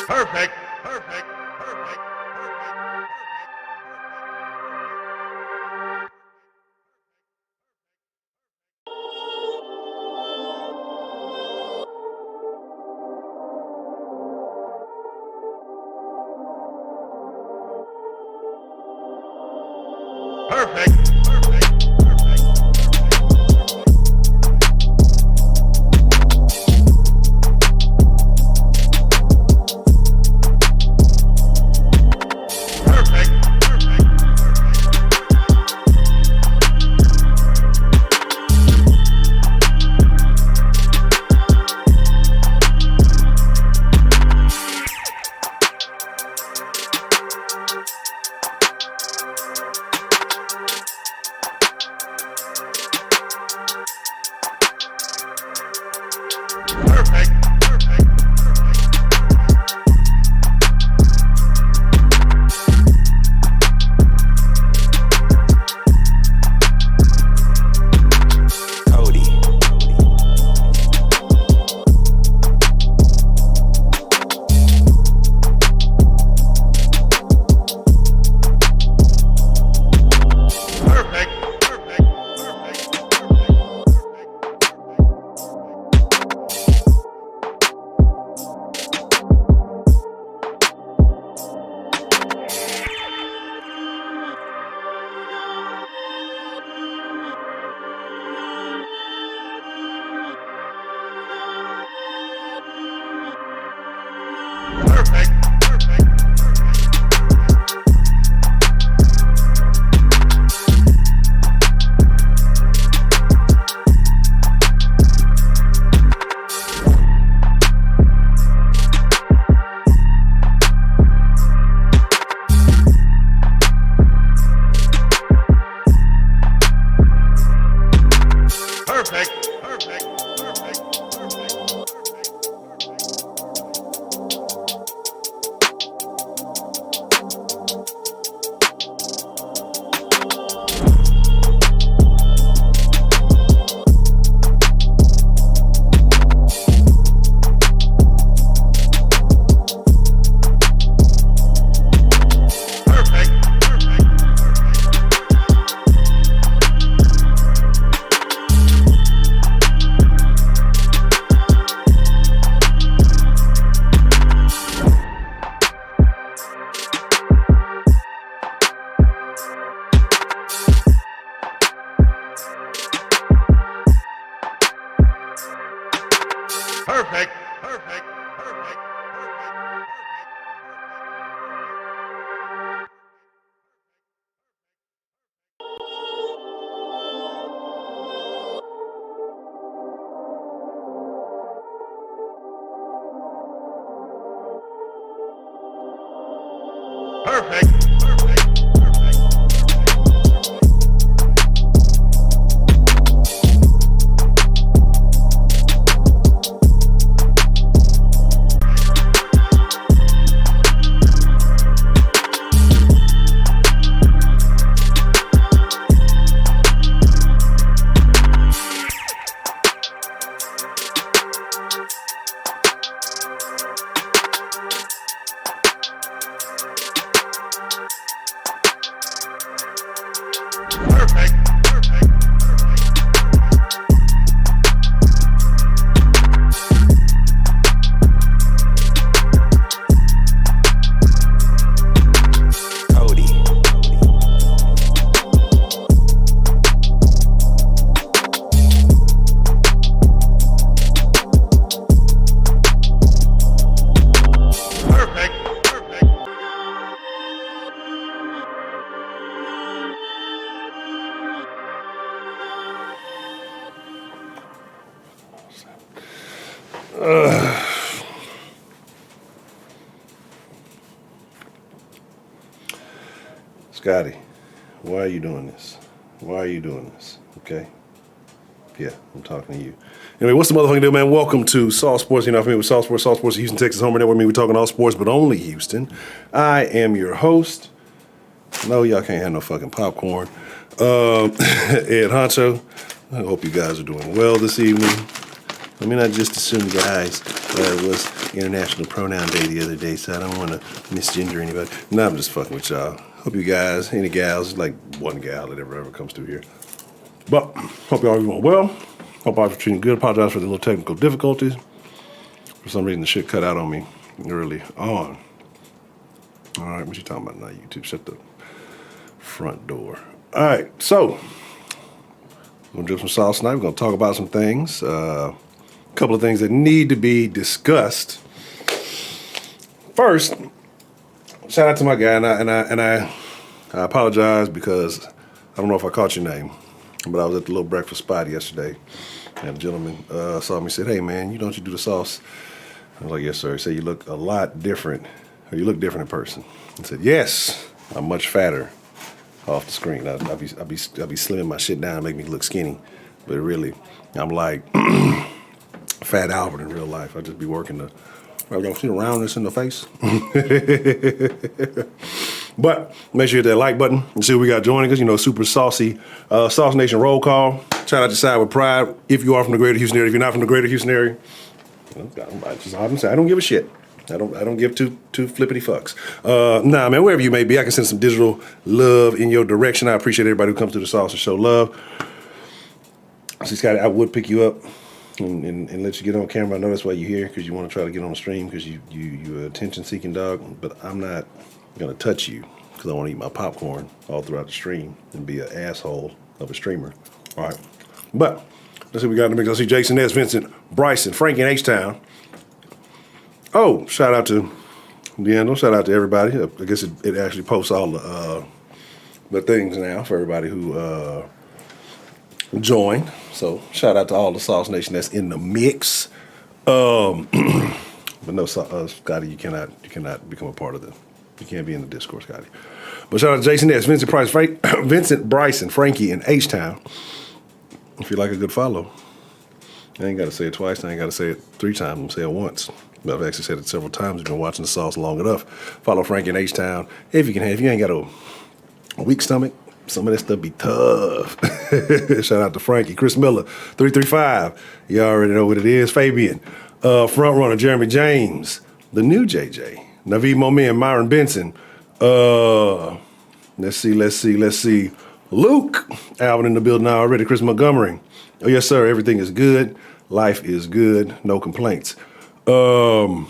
Perfect. Scotty, why are you doing this? Why are you doing this? Okay? Yeah, I'm talking to you. Anyway, what's the motherfucking deal, man? Welcome to Sauce Sports. You know, familiar with Sauce Sports. Sauce Sports, Houston, Texas, home network. We're talking all sports, but only Houston. I am your host. No, y'all can't have no fucking popcorn. Ed Honcho. I hope you guys are doing well this evening. Let me not just assume guys It was International Pronoun Day the other day, so I don't want to misgender anybody. No, I'm just fucking with y'all. Hope you guys, any gals, like one gal that ever comes through here. But hope y'all are doing well. Hope y'all are treating good. Apologize for the little technical difficulties. For some reason, the shit cut out on me early on. All right, what you talking about now, YouTube? Shut the front door. All right, so we're gonna drip some sauce tonight. We're gonna talk about some things. A couple of things that need to be discussed. First, shout out to my guy, and I apologize because I don't know if I caught your name, but I was at the little breakfast spot yesterday, and a gentleman saw me and said, "Hey man, you do the sauce?" I was like, "Yes sir." He said, "You look a lot different, or you look different in person." I said, "Yes, I'm much fatter off the screen. I'll be slimming my shit down, make me look skinny, but really, I'm like Fat Albert in real life. I just be working the, I don't see the roundness in the face." But make sure you hit that like button and see what we got joining us. You know, super saucy Sauce Nation roll call. Shout out to Side with Pride. If you are from the greater Houston area, if you're not from the greater Houston area, I don't give a shit. I don't give two flippity fucks. Nah, man, wherever you may be, I can send some digital love in your direction. I appreciate everybody who comes to the sauce and show love. See, Scotty, I would pick you up and let you get on camera. I know that's why you're here, because you want to try to get on the stream, because you're attention-seeking dog. But I'm not gonna touch you because I want to eat my popcorn all throughout the stream and be an asshole of a streamer. All right, but let's see what we got in the mix. I see Jason S, Vincent, Bryson, Frankie in H-Town. Oh, shout out to Deandre. Shout out to everybody. I guess it actually posts all the things now for everybody who joined. So shout out to all the Sauce Nation that's in the mix. But no, Scotty, you cannot become a part of the. You can't be in the Discord, Scotty. But shout out to Jason S, Vincent Bryson, Frankie in H-Town. If you like a good follow, I ain't got to say it twice. I ain't got to say it 3 times. I'm going to say it once. But I've actually said it several times. You've been watching the sauce long enough. Follow Frankie in H-Town. If you can, if you ain't got a weak stomach, some of that stuff be tough. Shout out to Frankie. Chris Miller, 335. You already know what it is. Fabian. Front runner, Jeremy James. The new JJ. Naveed Momin, Myron Benson. Let's see. Luke. Alvin in the building already. Chris Montgomery. Oh, yes, sir. Everything is good. Life is good. No complaints. We'll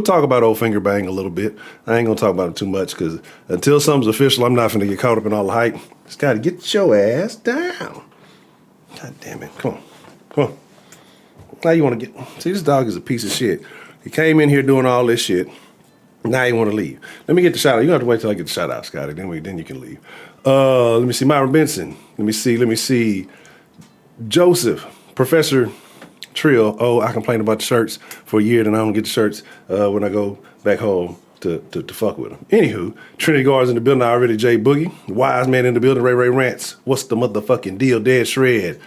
talk about Old Finger Bang a little bit. I ain't gonna talk about it too much, because until something's official, I'm not gonna get caught up in all the hype. Scotty, get your ass down. God damn it. Come on. Now you want to get... See, this dog is a piece of shit. He came in here doing all this shit. Now you want to leave. Let me get the shout out. You don't have to wait till I get the shout out, Scotty. Then you can leave. Let me see. Myron Benson. Let me see. Joseph. Professor Trill. Oh, I complained about the shirts for a year, and I don't get the shirts when I go back home to fuck with them. Anywho, Trinity Guards in the building already. Jay Boogie. Wise Man in the building. Ray Rants. What's the motherfucking deal? Dead Shred.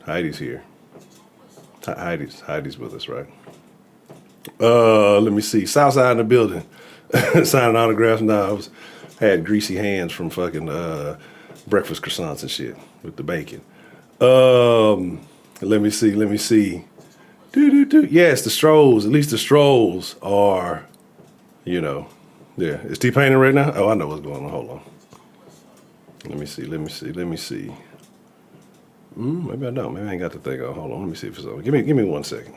Heidi's here. Heidi's with us, right? Let me see. Southside in the building. Signing autographs now. Had greasy hands from fucking breakfast croissants and shit with the bacon. Let me see. Yes, the Strolls. At least the Strolls are, yeah. Is T-Pain in right now? Oh, I know what's going on. Hold on. Let me see. Maybe I don't. Maybe I ain't got the thing on. Hold on. Let me see if it's on. Give me 1 second.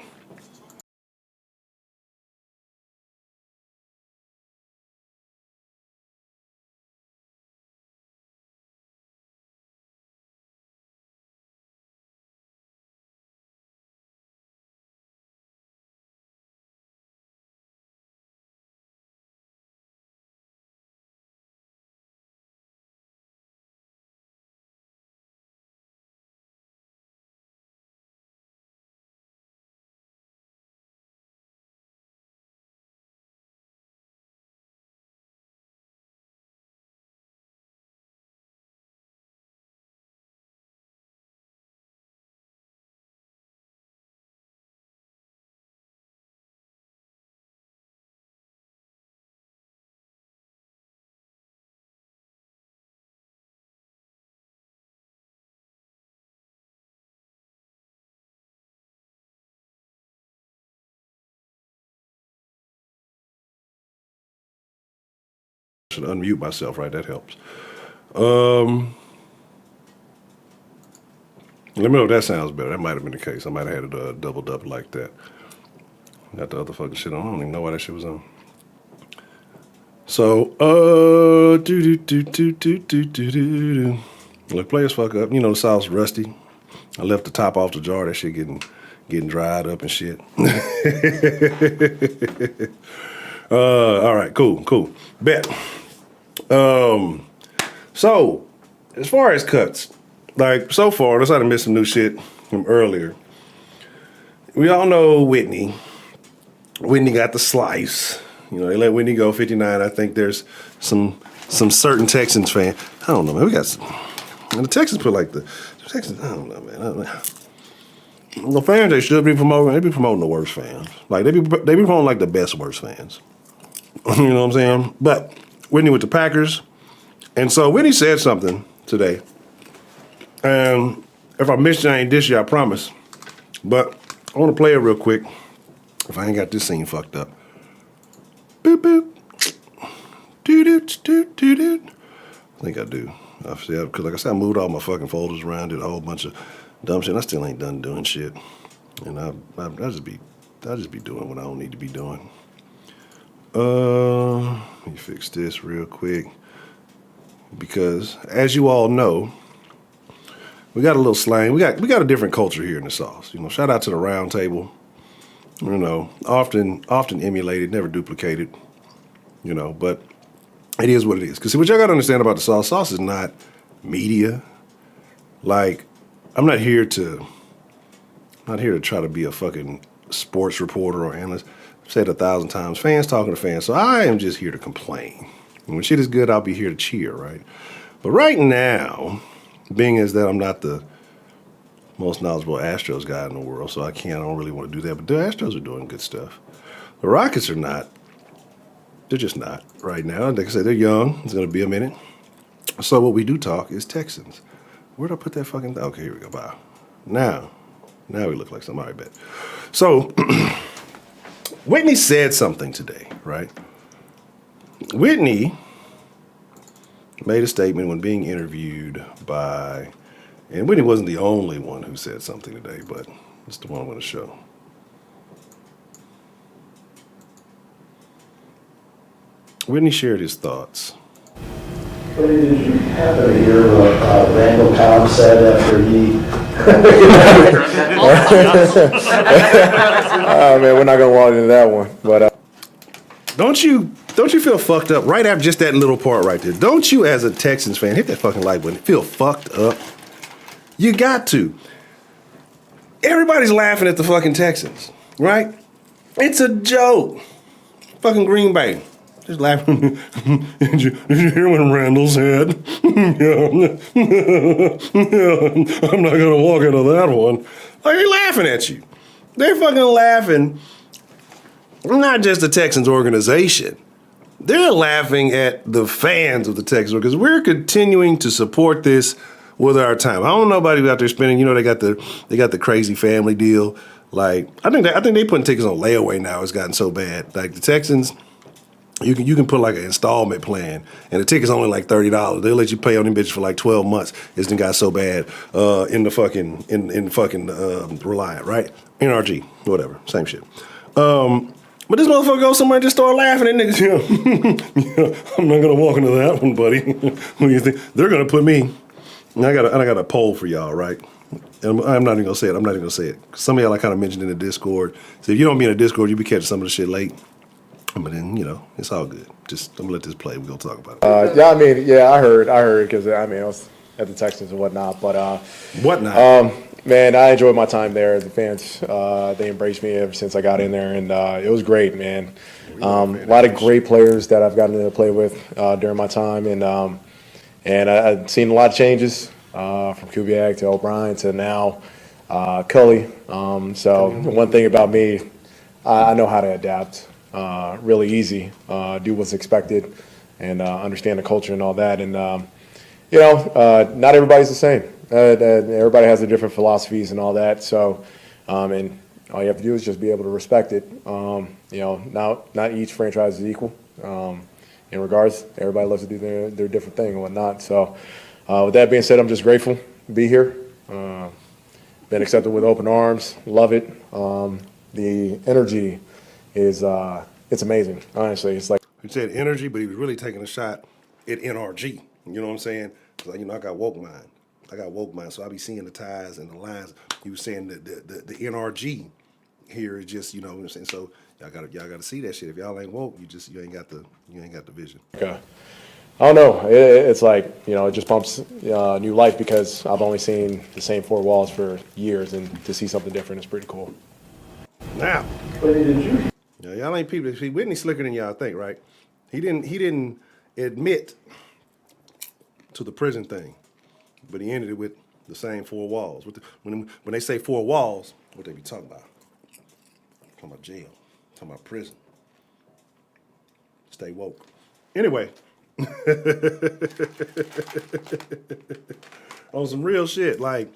Should unmute myself, right? That helps. Let me know if that sounds better. That might have been the case. I might have had a double like that. Got the other fucking shit on. I don't even know why that shit was on. So, Look, players fuck up. You know, the sauce rusty. I left the top off the jar. That shit getting dried up and shit. All right, cool. Bet. So, as far as cuts, like so far, unless I done missed some new shit from earlier. We all know Whitney. Whitney got the slice. You know, they let Whitney go 59. I think there's some certain Texans fan. I don't know, man. We got some. And the Texans put like the Texans. I don't know, man. The fans they should be promoting. They be promoting the worst fans. Like they be promoting like the best worst fans. You know what I'm saying? But Whitney with the Packers, and so Whitney said something today. And if I missed it, I ain't dish you, I promise. But I want to play it real quick. If I ain't got this scene fucked up. Boop boop. Doo-doo-doo-doo-doo. I think I do. Because like I said, I moved all my fucking folders around, did a whole bunch of dumb shit. And I still ain't done doing shit. And I just be doing what I don't need to be doing. Let me fix this real quick. Because as you all know, we got a little slang. We got a different culture here in the Sauce. You know, shout out to the round table. You know, often emulated, never duplicated. You know, but it is what it is. Because see, what y'all got to understand about the Sauce, Sauce is not media. Like, I'm not here to try to be a fucking sports reporter or analyst. I've said it 1,000 times. Fans talking to fans. So I am just here to complain. And when shit is good, I'll be here to cheer, right? But right now, being as that I'm not the most knowledgeable Astros guy in the world, so I don't really want to do that. But the Astros are doing good stuff. The Rockets are not. They're just not right now. Like I said, they're young. It's going to be a minute. So what we do talk is Texans. Where'd I put that fucking... Okay, here we go. Bye. Now we look like somebody bet. So Whitney said something today, right? Whitney made a statement when being interviewed by... And Whitney wasn't the only one who said something today, but it's the one I'm going to show. Whitney shared his thoughts. Did you happen to hear what Randall Cobb said after he... Oh, man, we're not going to walk into that one. But Don't you feel fucked up right after just that little part right there? Don't you, as a Texans fan, hit that fucking like button, feel fucked up? You got to. Everybody's laughing at the fucking Texans, right? It's a joke. Fucking Green Bay. Just laughing. Did you hear what Randall said? Yeah. I'm not going to walk into that one. Like, they're laughing at you. They're fucking laughing. Not just the Texans organization. They're laughing at the fans of the Texans because we're continuing to support this with our time. I don't know nobody out there spending. You know, they got the crazy family deal. Like I think they putting tickets on layaway now. It's gotten so bad. Like the Texans, you can put like an installment plan, and the ticket's only like $30. They'll let you pay on them bitches for like 12 months. It's done got so bad in the fucking Reliant, right? NRG, whatever, same shit. But this motherfucker goes somewhere and just start laughing at niggas. I'm not gonna walk into that one, buddy. What do you think? They're gonna put me. And I got a poll for y'all, right? And I'm not even gonna say it. Some of y'all I kind of mentioned in the Discord. So if you don't be in the Discord, you be catching some of the shit late. But then it's all good. Just I'm gonna let this play. We're gonna talk about it. I heard because I was at the Texans and whatnot. But man, I enjoyed my time there. The fans, they embraced me ever since I got in there, and it was great, man. A lot of great players that I've gotten to play with during my time, and I've seen a lot of changes from Kubiak to O'Brien to now Cully. So one thing about me, I know how to adapt really easy, do what's expected, and understand the culture and all that. And, not everybody's the same. Everybody has their different philosophies and all that. So, and all you have to do is just be able to respect it. Not each franchise is equal. in regards, everybody loves to do their different thing and whatnot. So with that being said, I'm just grateful to be here. Been accepted with open arms. Love it. The energy is it's amazing. Honestly, it's like He said energy, but he was really taking a shot at NRG. You know what I'm saying? Like, I got woke mind. So I be seeing the ties and the lines. He was saying that the NRG here is just, you know what I'm saying? So y'all gotta see that shit. If y'all ain't woke, you ain't got the vision. I don't know. It's like, it just pumps new life because I've only seen the same four walls for years, and to see something different is pretty cool. Now, Whitney, did you? yeah, y'all ain't people. See, Whitney's slicker than y'all think, right? He didn't admit to the prison thing, but he ended it with the same four walls. When they say four walls, what they be talking about? Talking about jail. Talking about prison. Stay woke. Anyway, on some real shit, like,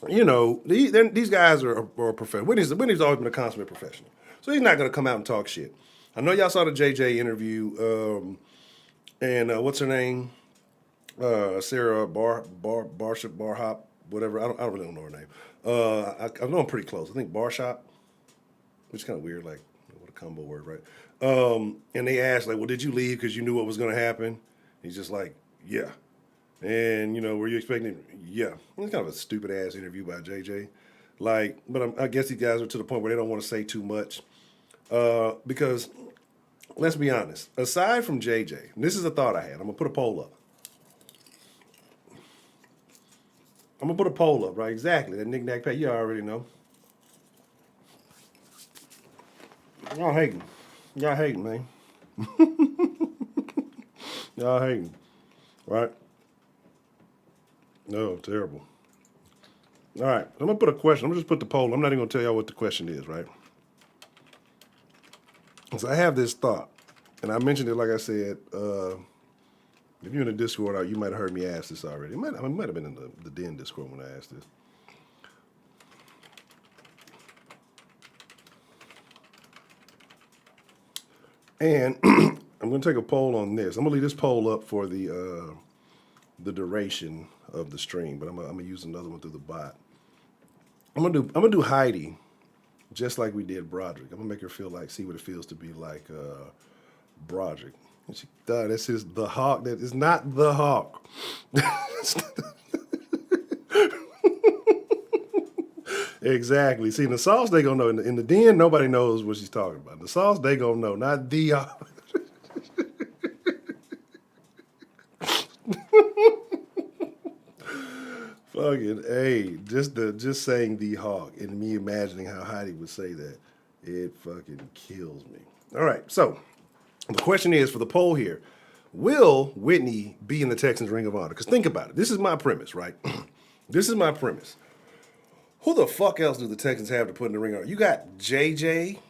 these guys are professional. Whitney's always been a consummate professional, so he's not gonna come out and talk shit. I know y'all saw the JJ interview, and what's her name? Sarah Barhop, whatever. I don't really know her name. I know I'm pretty close. I think Barshop, which is kind of weird, like what a combo word, right? And they asked, like, well, did you leave because you knew what was going to happen? He's just like, yeah. And, were you expecting? Yeah. It's kind of a stupid ass interview by JJ. Like, but I guess these guys are to the point where they don't want to say too much. Because, let's be honest, aside from JJ, and this is a thought I had. I'm going to put a poll up. Right? Exactly. That knick-knack pay, you already know. Y'all hating, man. Y'all hating, right? No, terrible. All right, I'm gonna put a question. I'm gonna just put the poll. I'm not even gonna tell y'all what the question is, right? So I have this thought, and I mentioned it, like I said. If you're in the Discord, you might have heard me ask this already. It might have been in the Den Discord when I asked this. And I'm going to take a poll on this. I'm going to leave this poll up for the duration of the stream, but I'm going to use another one through the bot. I'm going to do Heidi just like we did Broderick. I'm going to make her see what it feels to be like Broderick. And she, this is the Hawk. That is not the Hawk. Exactly. See, in the sauce, they gonna know. In the Den, nobody knows what she's talking about. In the sauce, they gonna know. Not the Hawk. Fucking A. Just saying the Hawk and me imagining how Heidi would say that, it fucking kills me. All right, so the question is for the poll here: will Whitney be in the Texans Ring of Honor? Because think about it. This is my premise, right? This is my premise. Who the fuck else do the Texans have to put in the Ring of Honor? You got JJ.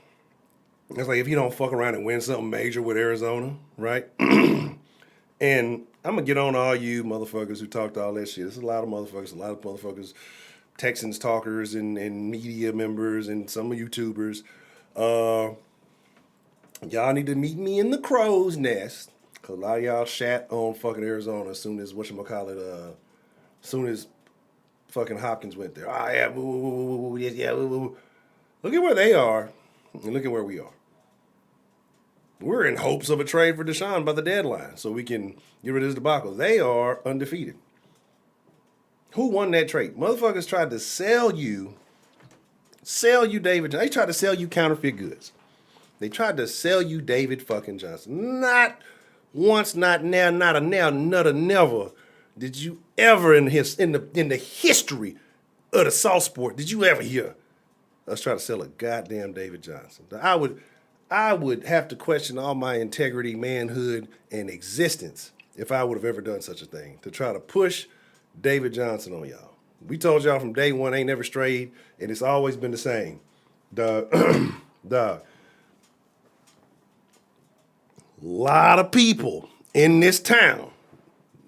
It's like if you don't fuck around and win something major with Arizona, right? And I'm going to get on all you motherfuckers who talked all that shit. There's a lot of motherfuckers, Texans talkers and media members and some YouTubers. Y'all need to meet me in the crow's nest. Because a lot of y'all shat on fucking Arizona as soon as, fucking Hopkins went there. Oh, yeah, woo, woo, woo, woo, yes, yeah, woo, woo. Look at where they are, and look at where we are. We're in hopes of a trade for Deshaun by the deadline, so we can get rid of this debacle. They are undefeated. Who won that trade? Motherfuckers tried to sell you David Johnson. They tried to sell you counterfeit goods. They tried to sell you David fucking Johnson. Not once, not now, not a now, not a never. Did you ever in the history of the Sauce Sport, did you ever hear us try to sell a goddamn David Johnson? I would have to question all my integrity, manhood, and existence if I would have ever done such a thing, to try to push David Johnson on y'all. We told y'all from day one, ain't never strayed, and it's always been the same. Dog. Lot of people in this town,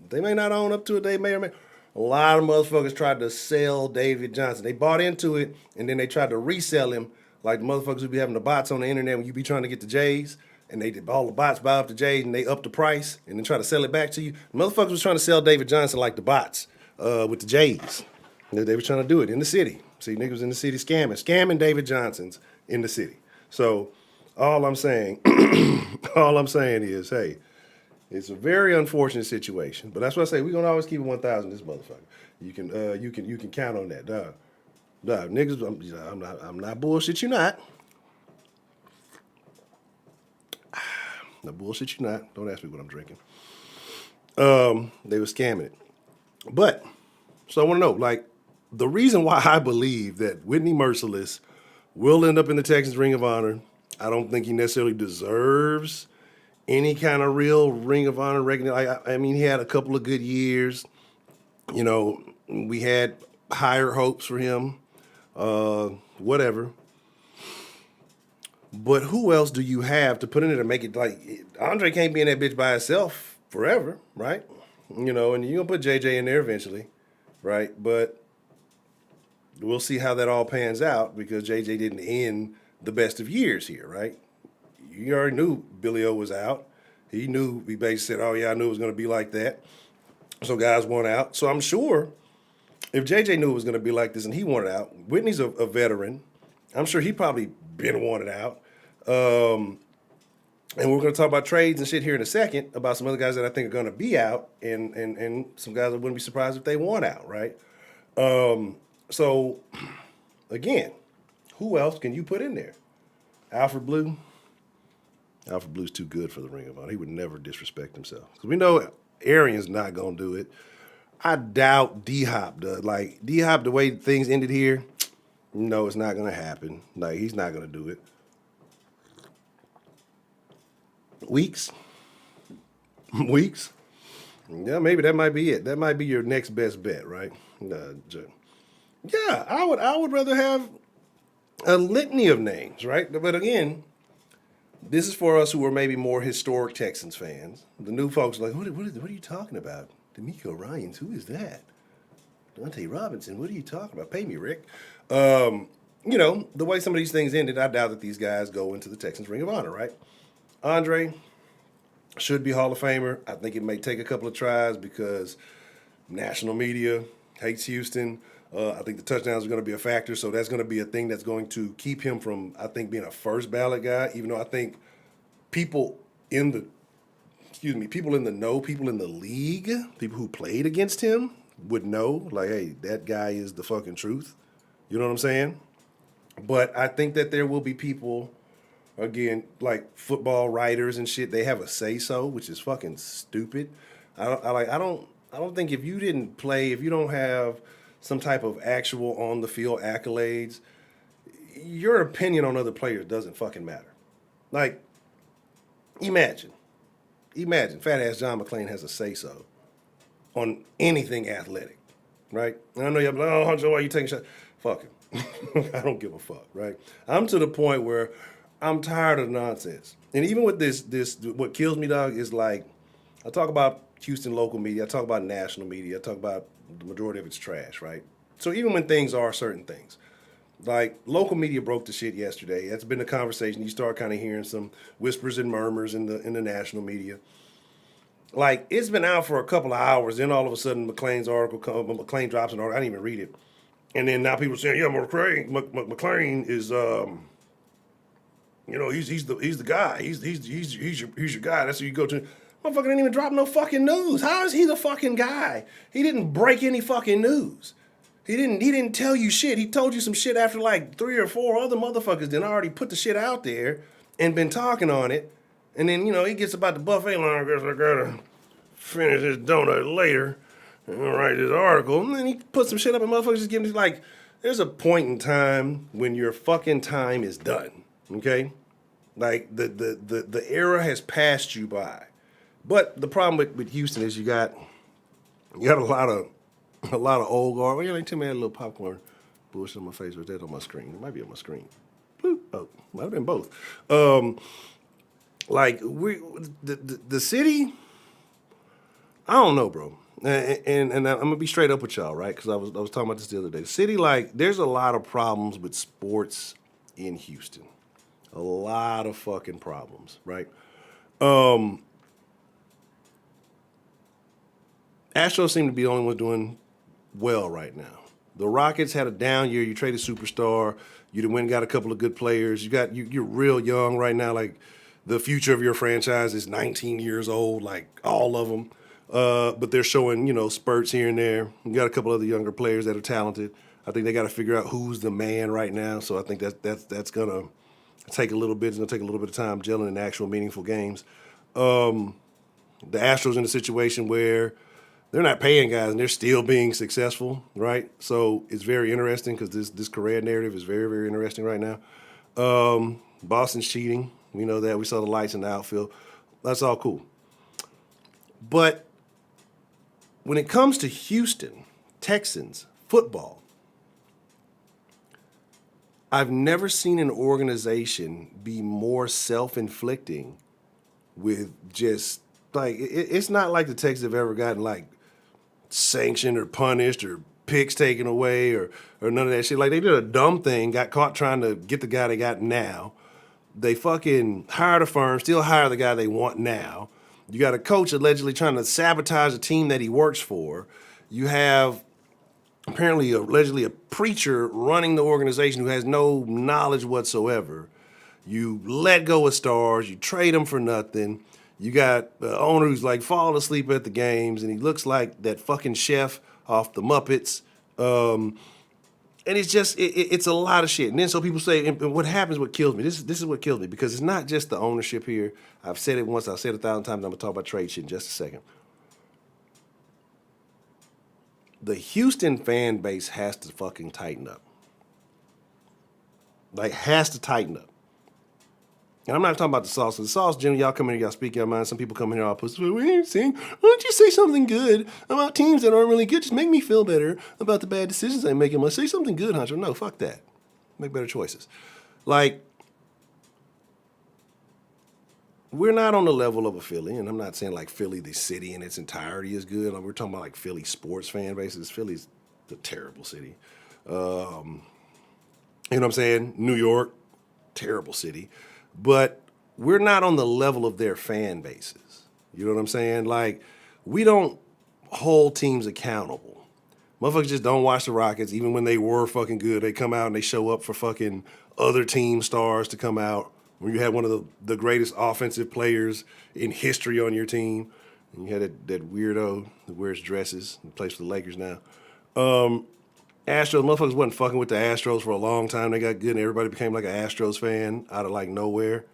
they may not own up to it, they may or may. A lot of motherfuckers tried to sell David Johnson. They bought into it, and then they tried to resell him, like the motherfuckers who be having the bots on the internet when you be trying to get the J's. and they did all the bots buy up the J's and they up the price and then try to sell it back to you. Motherfuckers was trying to sell David Johnson like the bots with the J's. They were trying to do it in the city. See, niggas in the city scamming David Johnsons in the city. So all I'm saying, all I'm saying is, hey, it's a very unfortunate situation. But that's what I say. We're gonna always keep it 1,000. This motherfucker. You can count on that, dog. Dog, niggas. I'm not bullshit. You not. No bullshit. You not. Don't ask me what I'm drinking. They were scamming it. But so I want to know, like, the reason why I believe that Whitney Mercilus will end up in the Texans Ring of Honor. I don't think he necessarily deserves any kind of real Ring of Honor recognition. I mean, he had a couple of good years. You know, we had higher hopes for him. Whatever. But who else do you have to put in there to make it like Andre can't be in that bitch by himself forever, right? You know, and you're gonna put JJ in there eventually, right? But we'll see how that all pans out because JJ didn't end the best of years here, right? You already knew Billy O was out. He knew, he basically said, oh yeah, I knew it was gonna be like that. So guys want out. So I'm sure if JJ knew it was gonna be like this and he wanted out, Whitney's a veteran. I'm sure he probably been wanted out. And we're going to talk about trades and shit here in a second about some other guys that I think are going to be out and some guys that wouldn't be surprised if they want out, right? So, again, who else can you put in there? Alfred Blue? Alfred Blue's too good for the Ring of Honor. He would never disrespect himself. Because we know Arian's not going to do it. I doubt D-Hop does. Like, D-Hop, the way things ended here, no, it's not going to happen. Like, he's not going to do it. Weeks? Yeah, maybe that might be it. That might be your next best bet, right? Yeah, I would rather have a litany of names, right? But again, this is for us who are maybe more historic Texans fans. The new folks are like, what are you talking about? D'Amico Ryans, who is that? Dante Robinson, what are you talking about? Pay me, Rick. You know, the way some of these things ended, I doubt that these guys go into the Texans Ring of Honor, right? Andre should be Hall of Famer. I think it may take a couple of tries because national media hates Houston. I think the touchdowns are going to be a factor, so that's going to be a thing that's going to keep him from, I think, being a first ballot guy, even though I think people in the know, people in the league, people who played against him would know, like, hey, that guy is the fucking truth. You know what I'm saying? But I think that there will be people, again, like football writers and shit, they have a say-so, which is fucking stupid. I don't think if you didn't play, if you don't have some type of actual on-the-field accolades, your opinion on other players doesn't fucking matter. Like, imagine fat-ass John McClain has a say-so on anything athletic, right? And I know you're like, oh, Honcho, why are you taking shots? Fuck him. I don't give a fuck, right? I'm to the point where I'm tired of nonsense. And even with this, what kills me, dog, is like, I talk about Houston local media, I talk about national media, I talk about the majority of it's trash, right? So even when things are certain things, like local media broke the shit yesterday. That's been a conversation. You start kind of hearing some whispers and murmurs in the national media. Like, it's been out for a couple of hours, then all of a sudden McClain drops an article. I didn't even read it. And then now people are saying, yeah, McClain is, you know, he's the guy. He's your guy. That's who you go to. Motherfucker didn't even drop no fucking news. How is he the fucking guy? He didn't break any fucking news. He didn't tell you shit. He told you some shit after like 3 or 4 other motherfuckers then already put the shit out there and been talking on it. And then, you know, he gets about the buffet line. I guess I gotta finish this donut later and write this article. And then he puts some shit up and motherfuckers just give him like, there's a point in time when your fucking time is done. Okay? Like the era has passed you by. But the problem with Houston is you got a lot of old guard. Well, you like, tell me I had a little popcorn bullshit on my face. Was that on my screen? It might be on my screen. Bloop. Oh, might have been both. Like the city, I don't know, bro. And I'm gonna be straight up with y'all, right? Because I was talking about this the other day. The city, like, there's a lot of problems with sports in Houston. A lot of fucking problems, right? Astros seem to be the only ones doing well right now. The Rockets had a down year. You traded superstar. You went and got a couple of good players. You're real young right now. Like the future of your franchise is 19 years old. Like all of them, but they're showing spurts here and there. You got a couple other younger players that are talented. I think they got to figure out who's the man right now. So I think that's gonna take a little bit. It's gonna take a little bit of time gelling in actual meaningful games. The Astros in a situation where they're not paying guys and they're still being successful, right? So it's very interesting because this career narrative is very, very interesting right now. Boston's cheating. We know that. We saw the lights in the outfield. That's all cool. But when it comes to Houston, Texans, football, I've never seen an organization be more self-inflicting with just, like, it's not like the Texans have ever gotten, like, sanctioned or punished or picks taken away or none of that shit. Like, they did a dumb thing, got caught trying to get the guy they got now. They fucking hired a firm, still hire the guy they want now. You got a coach allegedly trying to sabotage the team that he works for. You have apparently allegedly a preacher running the organization who has no knowledge whatsoever. You let go of stars, you trade them for nothing. You got the owner who's like falling asleep at the games, and he looks like that fucking chef off the Muppets. And it's just, it's a lot of shit. And then so people say, and what happens, what kills me, this is what kills me, because it's not just the ownership here. I've said it once, I've said it 1,000 times, I'm going to talk about trade shit in just a second. The Houston fan base has to fucking tighten up. Like, has to tighten up. And I'm not talking about the sauce. The sauce, Jimmy, y'all come in here, y'all speak your mind. Some people come in here all pussy. We ain't saying, why don't you say something good about teams that aren't really good? Just make me feel better about the bad decisions I'm making. Say something good, Honcho. No, fuck that. Make better choices. Like, we're not on the level of a Philly, and I'm not saying like Philly, the city in its entirety is good. We're talking about like Philly sports fan bases. Philly's a terrible city. You know what I'm saying? New York, terrible city. But we're not on the level of their fan bases. You know what I'm saying? Like, we don't hold teams accountable. Motherfuckers just don't watch the Rockets, even when they were fucking good. They come out and they show up for fucking other team stars to come out. When you had one of the greatest offensive players in history on your team, and you had that weirdo that wears dresses and plays for the Lakers now. Astros, motherfuckers wasn't fucking with the Astros for a long time. They got good, and everybody became like an Astros fan out of like nowhere.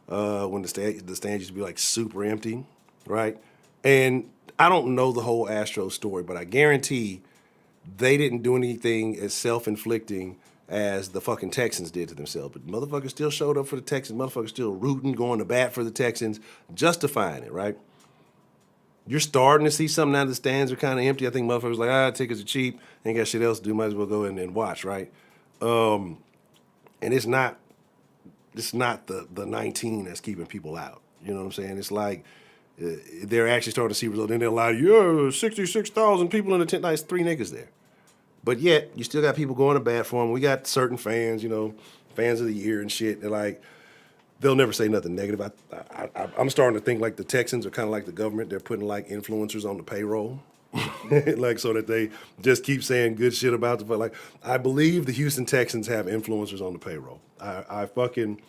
When the stands used to be like super empty, right? And I don't know the whole Astros story, but I guarantee they didn't do anything as self-inflicting as the fucking Texans did to themselves. But motherfuckers still showed up for the Texans. Motherfuckers still rooting, going to bat for the Texans, justifying it, right? You're starting to see something now. The stands are kind of empty. I think motherfuckers like, tickets are cheap. Ain't got shit else to do. Might as well go in and watch, right? And it's not the 19 that's keeping people out. You know what I'm saying? It's like they're actually starting to see results. Then they'll lie to you, 66,000 people in the tent. Nice, 3 niggas there. But yet, you still got people going to bat for them. We got certain fans, fans of the year and shit. They're like, they'll never say nothing negative. I'm starting to think like the Texans are kind of like the government. They're putting like influencers on the payroll, like so that they just keep saying good shit about the. But like, I believe the Houston Texans have influencers on the payroll. I fucking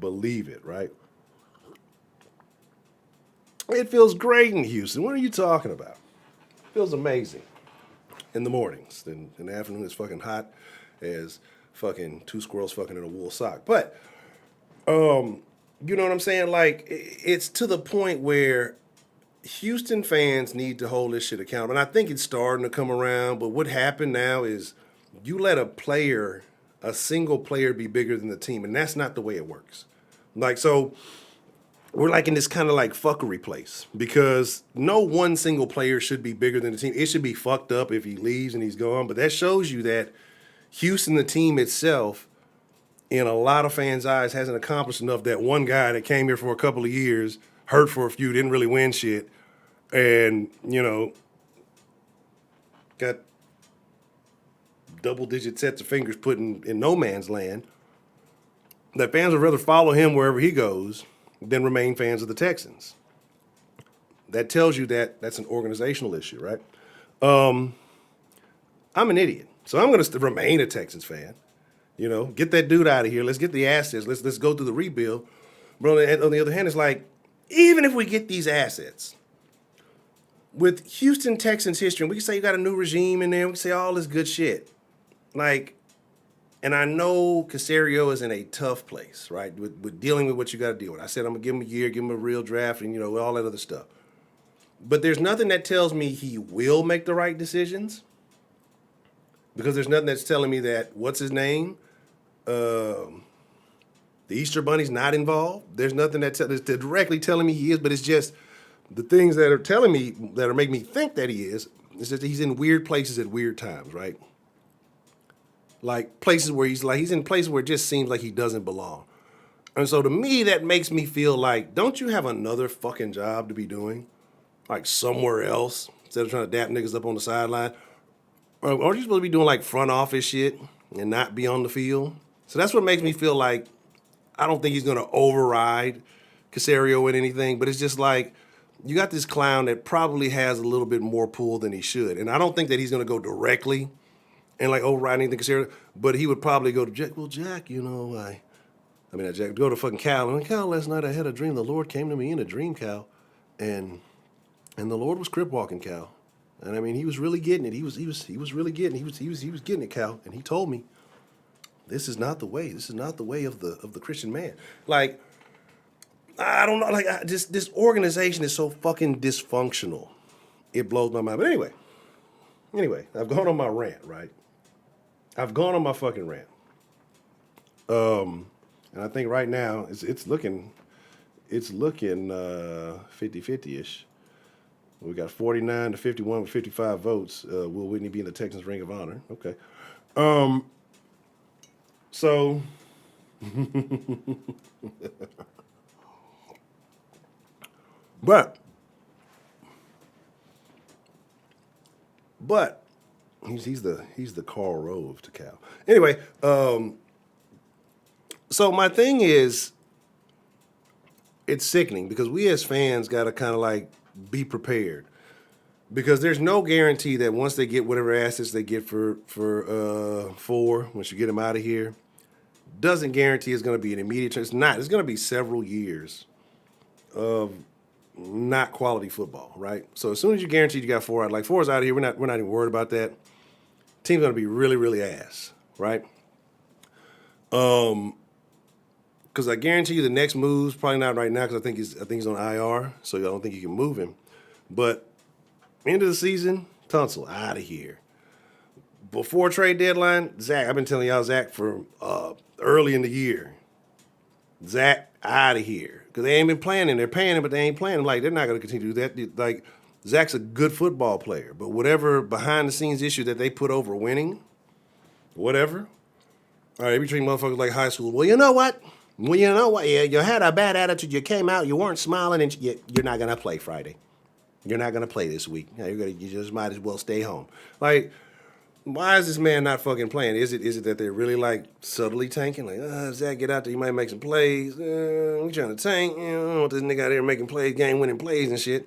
believe it, right? It feels great in Houston. What are you talking about? It feels amazing. In the mornings. Then in the afternoon, it's fucking hot as fucking 2 squirrels fucking in a wool sock. But, you know what I'm saying? Like, it's to the point where Houston fans need to hold this shit accountable. And I think it's starting to come around. But what happened now is you let a single player be bigger than the team. And that's not the way it works. Like, so we're like in this kind of like fuckery place because no one single player should be bigger than the team. It should be fucked up if he leaves and he's gone. But that shows you that Houston, the team itself, in a lot of fans' eyes, hasn't accomplished enough. That one guy that came here for a couple of years, hurt for a few, didn't really win shit, and, got double-digit sets of fingers put in no man's land. that fans would rather follow him wherever he goes than remain fans of the Texans. That tells you that that's an organizational issue, right? I'm an idiot, so I'm going to remain a Texans fan. You know, get that dude out of here. Let's get the assets. Let's go through the rebuild. But on the other hand, it's like, even if we get these assets, with Houston Texans history, and we can say you got a new regime in there, we can say all this good shit. Like, and I know Caserio is in a tough place, right? With dealing with what you got to deal with. I said I'm going to give him a year, give him a real draft, and, you know, all that other stuff. But there's nothing that tells me he will make the right decisions. Because there's nothing that's telling me that, what's his name? The Easter Bunny's not involved. There's nothing that's directly telling me he is, but it's just the things that are telling me, that are making me think that he is just that he's in weird places at weird times, right? Like places where he's in places where it just seems like he doesn't belong. And so to me, that makes me feel like, don't you have another fucking job to be doing? Like somewhere else, instead of trying to dap niggas up on the sideline? Or aren't you supposed to be doing like front office shit and not be on the field? So that's what makes me feel like I don't think he's going to override Caserio in anything, but it's just like, you got this clown that probably has a little bit more pull than he should. And I don't think that he's going to go directly and like override anything Caserio, but he would probably go to Jack. Well, Jack, you know, Jack, go to fucking Cal. And Cal, last night I had a dream. The Lord came to me in a dream, Cal. And the Lord was crip walking, Cal. And I mean, he was really getting it. He was really getting it. He was getting it, Cal. And he told me, this is not the way. This is not the way of the Christian man. Like, I don't know. Like, this organization is so fucking dysfunctional. It blows my mind. But anyway, I've gone on my rant, right? I've gone on my fucking rant. And I think right now it's looking 50-50-ish. We got 49 to 51 with 55 votes. Will Whitney be in the Texans Ring of Honor? Okay. So but he's the Karl Rove to Cal. Anyway, so my thing is, it's sickening because we as fans got to kind of like be prepared, because there's no guarantee that once they get whatever assets they get for once you get them out of here, doesn't guarantee it's going to be an immediate. It's not. It's going to be several years of not quality football, right? So as soon as you guarantee you got four out, like four's out of here, we're not even worried about that. Team's going to be really, really ass, right? Because I guarantee you the next move's probably not right now, because I think he's on IR, so I don't think you can move him. But end of the season, Tunsil out of here. Before trade deadline, Zach, I've been telling y'all Zach for early in the year. Zach out of here, because they ain't been playing him. They're paying him, but they ain't playing him. Like, they're not going to continue to do that. Like, Zach's a good football player, but whatever behind the scenes issue that they put over winning, whatever. All right, every treat motherfuckers like high school. Well, you know what? Yeah, you had a bad attitude. You came out, you weren't smiling, and you're not going to play Friday. You're not going to play this week. You just might as well stay home. Like, why is this man not fucking playing? Is it that they're really, like, subtly tanking? Like, Zach, get out there. You might make some plays. We trying to tank. I don't want this nigga out there making plays, game-winning plays and shit.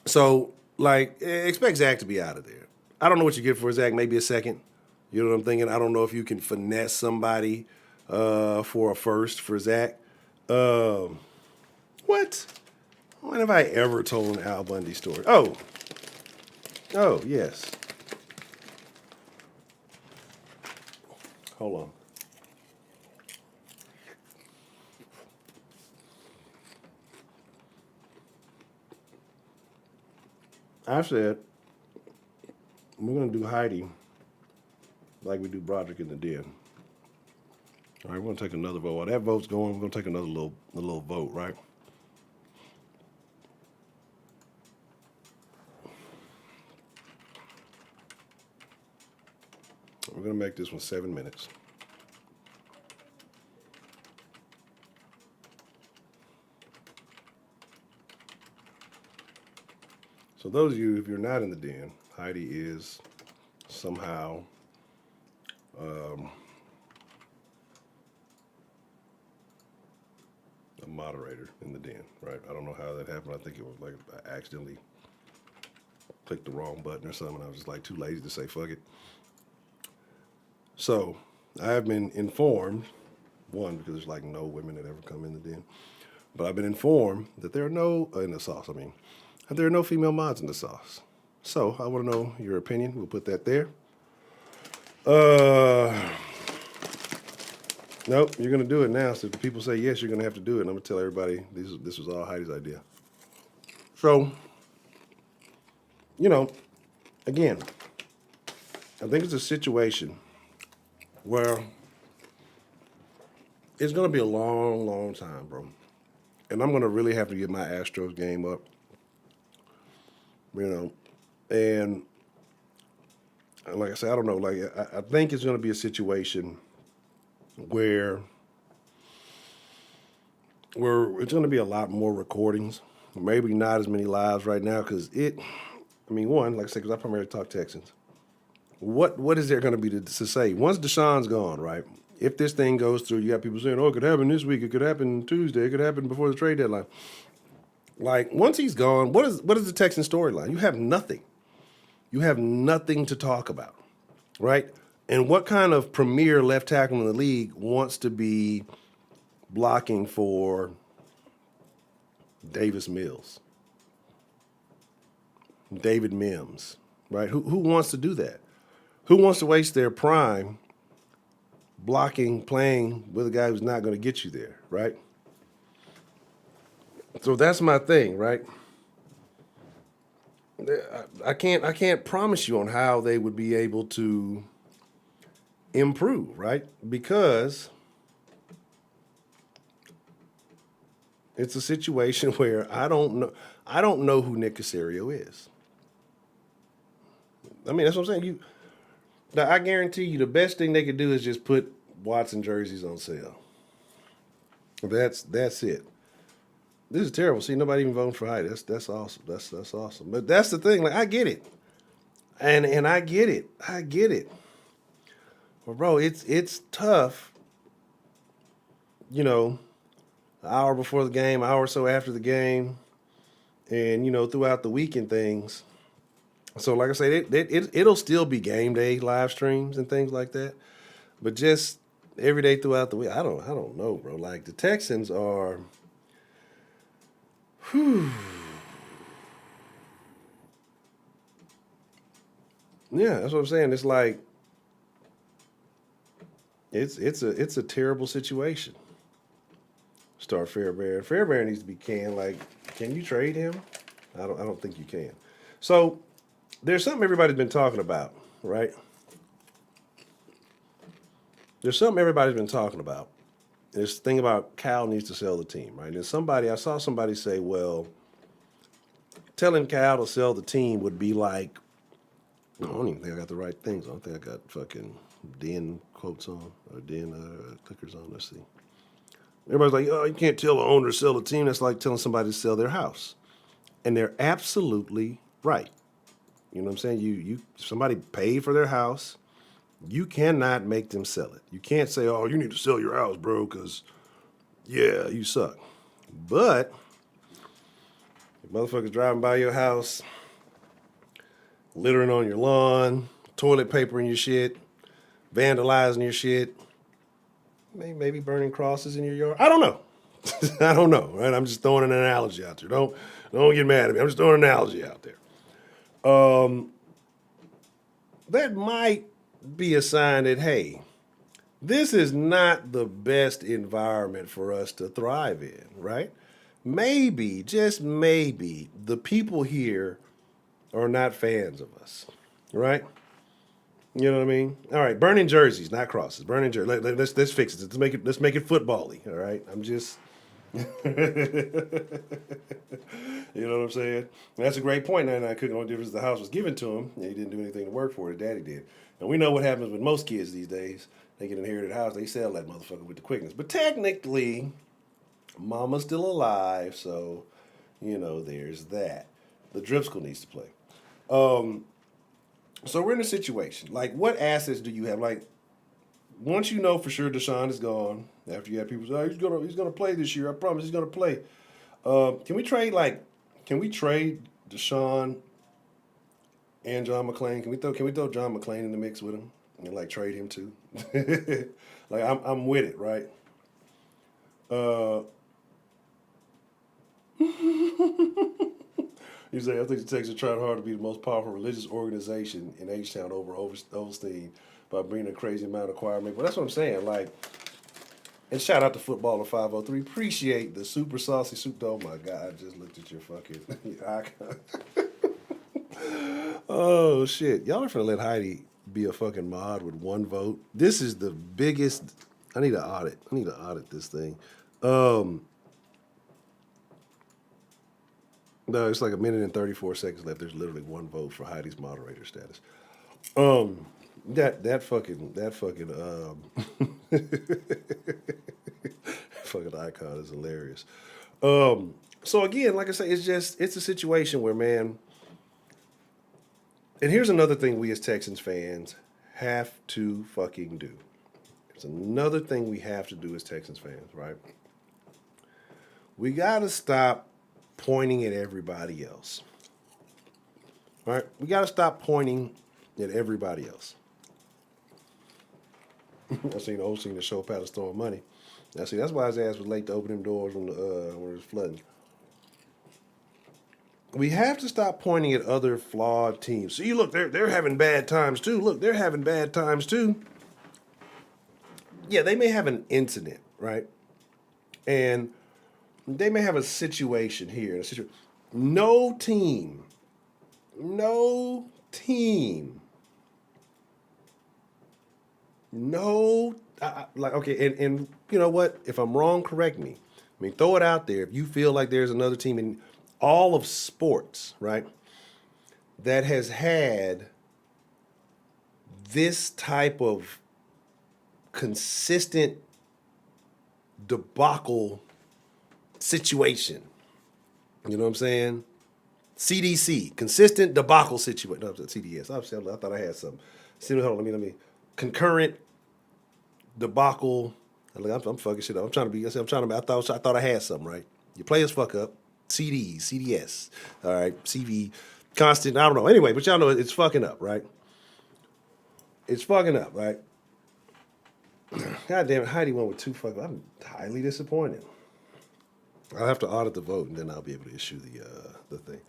So, like, expect Zach to be out of there. I don't know what you get for Zach. Maybe a second. You know what I'm thinking? I don't know if you can finesse somebody for a first for Zach. What? When have I ever told an Al Bundy story? Oh, yes. Hold on. I said, we're going to do Heidi like we do Broderick in the Den. All right, we're going to take another vote. While that vote's going, we're going to take another little vote, right? We're going to make this one 7 minutes. So those of you, if you're not in the Den, Heidi is somehow moderator in the den, right? I don't know how that happened. I think it was like I accidentally clicked the wrong button or something. I was just like too lazy to say fuck it. So I have been informed, one, because there's like no women that ever come in the den, but I've been informed that there are no, in the sauce, that there are no female mods in the sauce. So I want to know your opinion. We'll put that there. Nope, you're going to do it now. So if the people say yes, you're going to have to do it. And I'm going to tell everybody this was all Heidi's idea. So, again, I think it's a situation where it's going to be a long, long time, bro. And I'm going to really have to get my Astros game up. And like I said, I don't know. Like, I think it's going to be a situation where it's going to be a lot more recordings. Maybe not as many lives right now because one, like I said, because I primarily talk Texans. What is there going to be to say? Once Deshaun's gone, right? If this thing goes through, you got people saying, oh, it could happen this week, it could happen Tuesday, it could happen before the trade deadline. Like, once he's gone, what is the Texan storyline? You have nothing. You have nothing to talk about, right? And what kind of premier left tackle in the league wants to be blocking for Davis Mills, David Mims, right? Who wants to do that? Who wants to waste their prime blocking, playing with a guy who's not going to get you there, right? So that's my thing, right? I can't promise you on how they would be able to improve, right? Because it's a situation where I don't know who Nick Caserio is. I mean, that's what I'm saying. Now, I guarantee you the best thing they could do is just put Watson jerseys on sale. That's it. This is terrible. See, nobody even voting for Heidi. That's awesome. That's awesome. But that's the thing. Like, I get it. And I get it. I get it. Well, bro, it's tough, an hour before the game, hour or so after the game, and, throughout the weekend things. So, like I said, it'll still be game day live streams and things like that. But just every day throughout the week, I don't know, bro. Like, the Texans are, yeah, that's what I'm saying. It's like, it's a terrible situation. Start Fairbairn. Fairbairn needs to be canned. Like, can you trade him? I don't think you can. So there's something everybody's been talking about, right? There's something everybody's been talking about. This thing about Cal needs to sell the team, right? And I saw somebody say, well, telling Cal to sell the team would be like, I don't even think I got the right things. I don't think I got fucking Den quotes on or Den clickers on. Let's see. Everybody's like, oh, you can't tell the owner to sell the team. That's like telling somebody to sell their house. And they're absolutely right. You know what I'm saying? Somebody paid for their house. You cannot make them sell it. You can't say, oh, you need to sell your house, bro, because, yeah, you suck. But if motherfuckers driving by your house, littering on your lawn, toilet paper in your shit, vandalizing your shit, maybe burning crosses in your yard. I don't know. I don't know, right? I'm just throwing an analogy out there. Don't get mad at me. I'm just throwing an analogy out there. That might be a sign that, hey, this is not the best environment for us to thrive in, right? Maybe, just maybe, the people here are not fans of us, right? You know what I mean? All right, burning jerseys, not crosses. Burning jerseys. Let's fix it. Let's make it football-y. All right, I'm just. You know what I'm saying? And that's a great point. And I couldn't know the difference. The house was given to him. And he didn't do anything to work for it. Daddy did. And we know what happens with most kids these days. They get an inherited house. They sell that motherfucker with the quickness. But technically, mama's still alive. So, there's that. The drip school needs to play. So we're in a situation. Like, what assets do you have? Like, once you know for sure Deshaun is gone, after you have people say, oh, he's gonna play this year. I promise he's gonna play. Can we trade Deshaun and John McClain? Can we throw John McClain in the mix with him and like trade him too? Like I'm with it, right? Uh, You say, I think the Texans tried hard to be the most powerful religious organization in H-Town over Holstein by bringing a crazy amount of choir make. But that's what I'm saying. Like, and shout out to Footballer 503. Appreciate the super saucy soup. Oh my God, I just looked at your fucking icon. Oh shit. Y'all are finna let Heidi be a fucking mod with one vote. This is the biggest. I need to audit this thing. No, it's like a minute and 34 seconds left. There's literally one vote for Heidi's moderator status. That fucking fucking icon is hilarious. So again, like I say, it's a situation where, man, and here's another thing we as Texans fans have to fucking do. It's another thing we have to do as Texans fans, right? We gotta stop pointing at everybody else. Right? We got to stop pointing at everybody else. I seen the show Palace throwing money. I see that's why his ass was late to open them doors when it was flooding. We have to stop pointing at other flawed teams. See, look, they're having bad times too. Look, they're having bad times too. Yeah, they may have an incident, right? And they may have a situation here. No team, okay, and you know what? If I'm wrong, correct me. I mean, throw it out there. If you feel like there's another team in all of sports, right, that has had this type of consistent debacle situation. You know what I'm saying? CDC, consistent debacle situation. No, CDS. I thought I had some. Hold on, let me. Concurrent debacle. I'm fucking shit up. I thought I had something, right? Your players fuck up. CDS. All right. CV. Constant. I don't know. Anyway, but y'all know it's fucking up, right? It's fucking up, right? God damn it, Heidi went with two fucking. I'm highly disappointed. I'll have to audit the vote, and then I'll be able to issue the thing.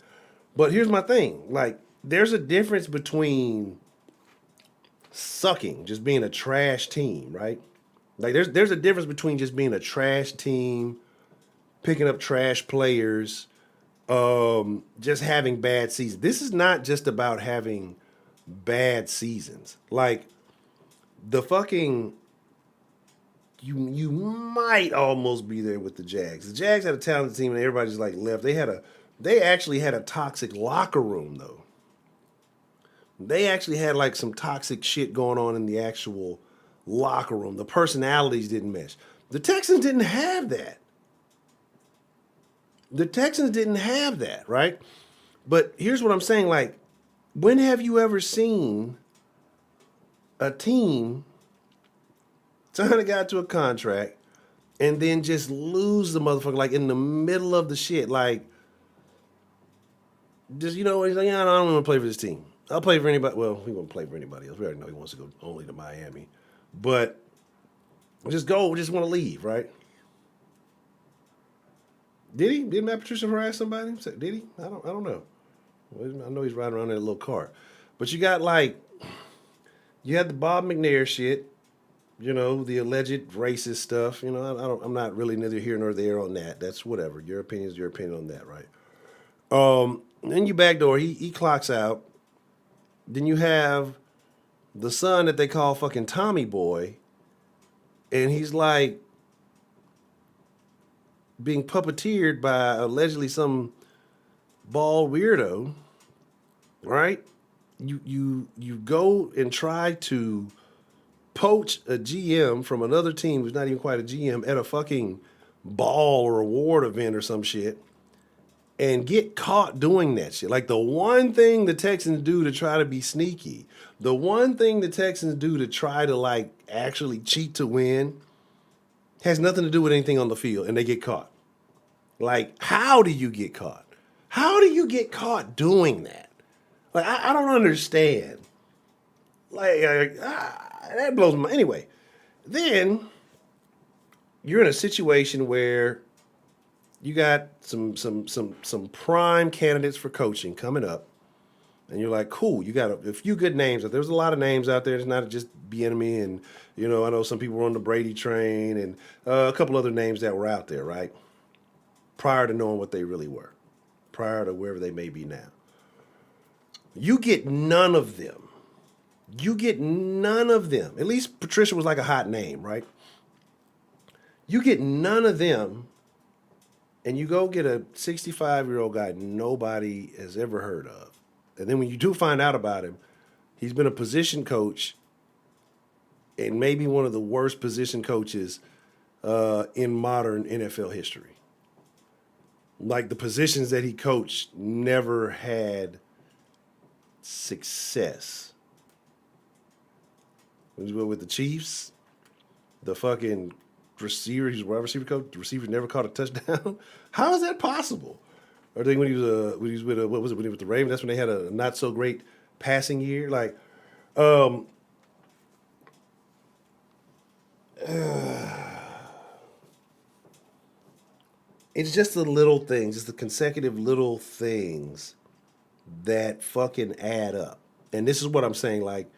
But here's my thing: like, there's a difference between sucking, just being a trash team, right? Like, there's a difference between just being a trash team, picking up trash players, just having bad seasons. This is not just about having bad seasons. Like, the fucking. You might almost be there with the Jags. The Jags had a talented team and everybody's like left. They actually had a toxic locker room though. They actually had like some toxic shit going on in the actual locker room. The personalities didn't mesh. The Texans didn't have that. Right? But here's what I'm saying, like, when have you ever seen a team sign a guy to a contract and then just lose the motherfucker like in the middle of the shit? Like, just, he's like, yeah, I don't want to play for this team. I'll play for anybody. Well, he won't play for anybody else. We already know he wants to go only to Miami. But just want to leave, right? Did he? Did Matt Patricia harass somebody? Did he? I don't know. Well, I know he's riding around in a little car. But you had the Bob McNair shit. The alleged racist stuff. I'm not really neither here nor there on that. That's whatever. Your opinion is your opinion on that, right? Then you backdoor. He clocks out. Then you have the son that they call fucking Tommy Boy, and he's like being puppeteered by allegedly some bald weirdo, right? You go and try to poach a GM from another team who's not even quite a GM at a fucking ball or award event or some shit. and get caught doing that shit. Like the one thing the Texans do to try to be sneaky, the one thing the Texans do to try to like actually cheat to win has nothing to do with anything on the field, and they get caught. Like, how do you get caught? How do you get caught doing that? Like, I don't understand. That blows my. Anyway, then you're in a situation where you got some prime candidates for coaching coming up, and you're like, cool. You got a few good names. There's a lot of names out there. It's not just Bieniemy, and I know some people were on the Brady train, and a couple other names that were out there, right? Prior to knowing what they really were, prior to wherever they may be now. You get none of them. You get none of them. At least Patricia was like a hot name, right? You get none of them, and you go get a 65-year-old guy nobody has ever heard of. And then when you do find out about him, he's been a position coach and maybe one of the worst position coaches in modern NFL history. Like the positions that he coached never had success. With the Chiefs, the fucking receiver, he's a wide receiver coach, the receiver never caught a touchdown. How is that possible? Or I think when he was with when he was with the Ravens, that's when they had a not so great passing year. Like, it's just the little things, just the consecutive little things that fucking add up. And this is what I'm saying, like,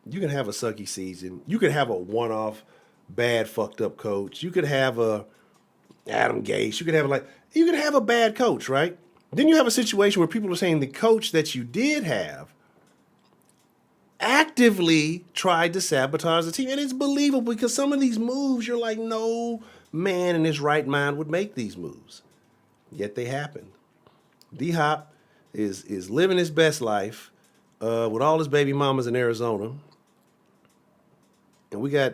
you can have a sucky season. You could have a one-off bad fucked up coach. You could have a Adam Gase. You could have a bad coach, right? Then you have a situation where people are saying the coach that you did have actively tried to sabotage the team. And it's believable because some of these moves, you're like, no man in his right mind would make these moves. Yet they happened. D-Hop is living his best life with all his baby mamas in Arizona. And we got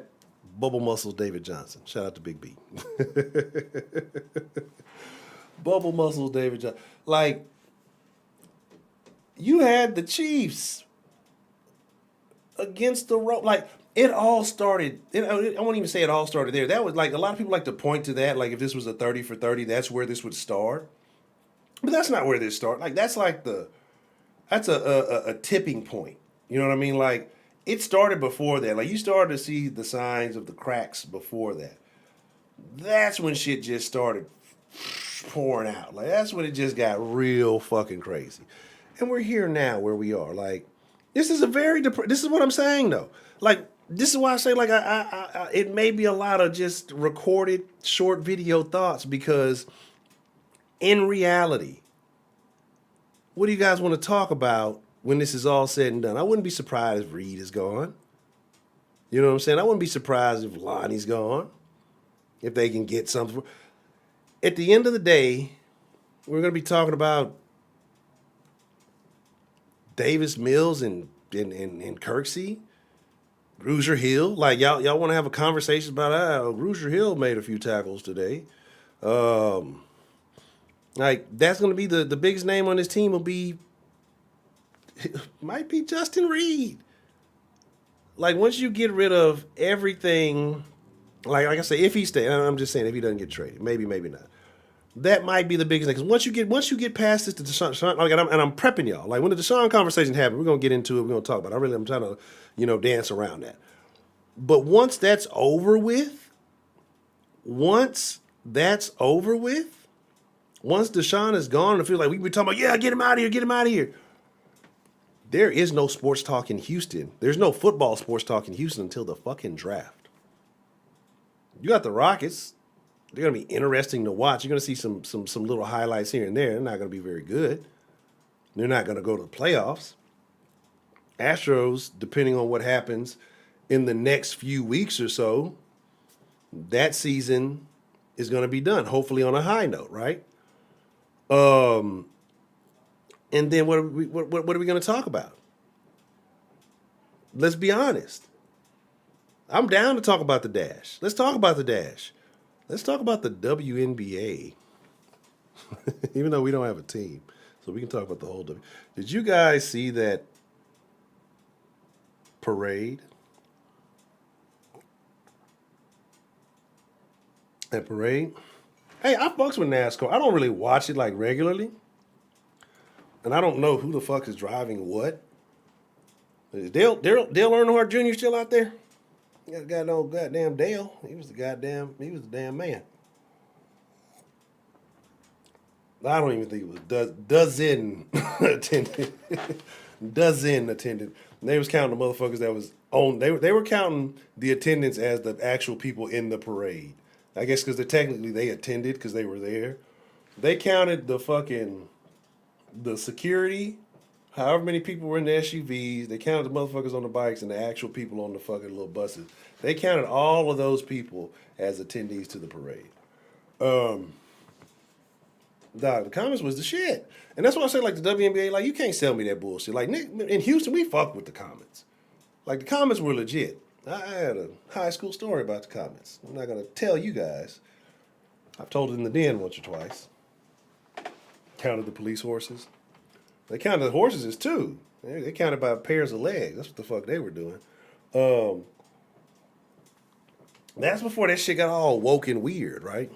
Bubble Muscles David Johnson. Shout out to Big B. Bubble Muscles David Johnson. Like, you had the Chiefs against the rope. Like, it all started. I won't even say it all started there. That was like, a lot of people like to point to that. Like, if this was a 30 for 30, that's where this would start. But that's not where this started. Like, that's like that's a tipping point. You know what I mean? Like, it started before that. Like, you started to see the signs of the cracks before that. That's when shit just started pouring out. Like, that's when it just got real fucking crazy. And we're here now where we are. Like, this is this is what I'm saying, though. Like, this is why I say, like, it may be a lot of just recorded short video thoughts because in reality, what do you guys want to talk about when this is all said and done? I wouldn't be surprised if Reed is gone. You know what I'm saying? I wouldn't be surprised if Lonnie's gone. If they can get something. At the end of the day, we're going to be talking about Davis Mills and Kirksey, Grugier Hill. Like, y'all want to have a conversation about how Grugier Hill made a few tackles today. Like, that's going to be the biggest name on this team will be, might be Justin Reed. Like, once you get rid of everything, like I say, if he stays, I'm just saying if he doesn't get traded, maybe not. That might be the biggest thing. Because once you get past this to Deshaun, like, and I'm prepping y'all. Like, when the Deshaun conversation happens, we're gonna get into it. We're gonna talk about it. I'm trying to, dance around that. But once that's over with, once Deshaun is gone, and I feel like we be talking about, yeah, get him out of here. There is no sports talk in Houston. There's no football sports talk in Houston until the fucking draft. You got the Rockets. They're going to be interesting to watch. You're going to see some little highlights here and there. They're not going to be very good. They're not going to go to the playoffs. Astros, depending on what happens in the next few weeks or so, that season is going to be done, hopefully on a high note, right? And then what are we going to talk about? Let's be honest. I'm down to talk about the Dash. Let's talk about the Dash. Let's talk about the WNBA. Even though we don't have a team. So we can talk about the whole W. Did you guys see that parade? That parade? Hey, I fucks with NASCAR. I don't really watch it like regularly. And I don't know who the fuck is driving what. Is Dale Earnhardt Jr. still out there? Got no goddamn Dale. He was the damn man. I don't even think it was dozen attended. Dozen attended. And they was counting the motherfuckers that was on. They were counting the attendance as the actual people in the parade. I guess because technically they attended because they were there. They counted the security, however many people were in the SUVs. They counted the motherfuckers on the bikes and the actual people on the fucking little buses. They counted all of those people as attendees to the parade. Dog, the comments was the shit. And that's why I say, like, the WNBA, like, you can't sell me that bullshit. Like, in Houston, we fucked with the comments. Like, the comments were legit. I had a high school story about the comments. I'm not going to tell you guys. I've told it in the den once or twice. Counted the police horses. They counted the horses as two. They counted by pairs of legs. That's what the fuck they were doing. That's before that shit got all woke and weird, right?